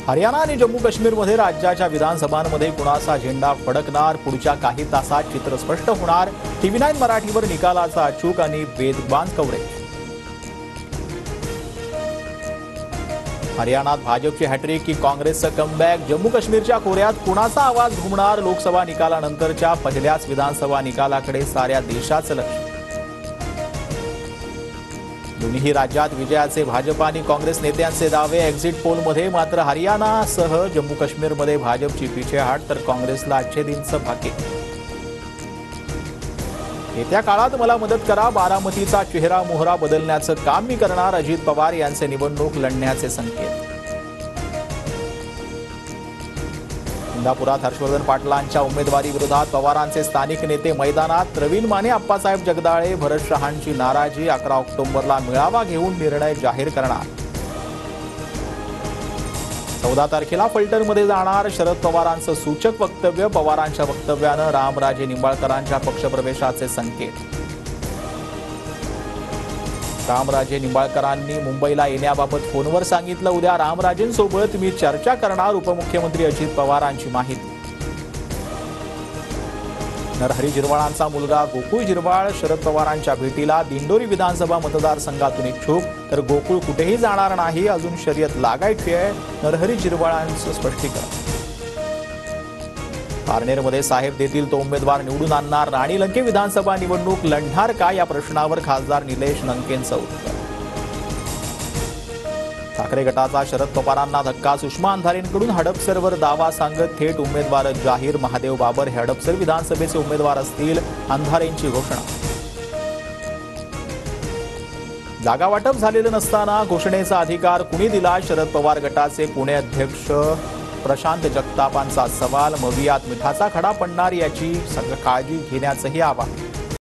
हरियाणा आणि जम्मू काश्मीरमध्ये राज्याच्या विधानसभांमध्ये कुणाचा झेंडा फडकणार, पुढच्या काही तासात चित्र स्पष्ट होणार। टीव्ही 9 मराठीवर निकालाचा अचूक आणि वेगवान कव्हरेज। हरियाणात भाजपची हॅट्रिक की काँग्रेसचं कमबॅक, जम्मू काश्मीरच्या खोऱ्यात कुणाचा आवाज घुमणार, लोकसभा निकालानंतरच्या पहिल्याच विधानसभा निकालाकडे साऱ्या देशाचं लक्ष। दोन्ही राज्यात विजयाचे भाजप आणि काँग्रेस नेत्यांचे दावे, एक्झिट पोलमध्ये मात्र हरियाणासह जम्मू काश्मीरमध्ये भाजपची पिछेहाट तर काँग्रेसला अच्छे दिनचं भाग्य। येत्या काळात मला मदत करा, बारामतीचा चेहरा मोहरा बदलण्याचं काम मी करणार, अजित पवार यांचे निवडणूक लढण्याचे संकेत। इंदापुरात हर्षवर्धन पाटलांच्या उमेदवारी विरोधात पवारांचे स्थानिक नेते मैदानात, प्रवीण माने, अप्पासाहेब जगदाळे, भरत शहांची नाराजी, 11 ऑक्टोबरला मेळावा घेऊन निर्णय जाहीर करणार। 14 तारखेला फलटणमध्ये जाणार, शरद पवारांचं सूचक वक्तव्य, पवारांच्या वक्तव्यानं रामराजे निंबाळकरांच्या पक्षप्रवेशाचे संकेत। रामराजे निंबाळकरांनी मुंबईला येण्याबाबत फोनवर सांगितलं, उद्या रामराजेंसोबत मी चर्चा करणार, उपमुख्यमंत्री अजित पवारांची माहिती। नरहरी झिरवाळांचा मुलगा गोकुळ झिरवाळ शरद पवारांच्या भेटीला, दिंडोरी विधानसभा मतदारसंघातून इच्छुक, तर गोकुळ कुठेही जाणार नाही, अजून शर्यत लागायची आहे, नरहरी झिरवाळांचं स्पष्टीकरण। पारनेरमध्ये साहेब देतील तो उमेदवार निवडून आणणार, राणी लंके विधानसभा निवडणूक लढणार का, या प्रश्नावर खासदार निलेश लंकेंचं उत्तर। ठाकरे गटाचा शरद पवारांना धक्का, सुषमा अंधारेंकडून हडपसरवर दावा सांगत थेट उमेदवार जाहीर, महादेव बाबर हे हडपसर विधानसभेचे उमेदवार असतील, अंधारेंची घोषणा। जागा वाटप झालेलं नसताना घोषणेचा अधिकार कुणी दिला, शरद पवार गटाचे पुणे अध्यक्ष प्रशांत जगतापांचा सवाल, मवियात मिठाचा खडा पडणार याची काळजी घेण्याचंही आवाहन।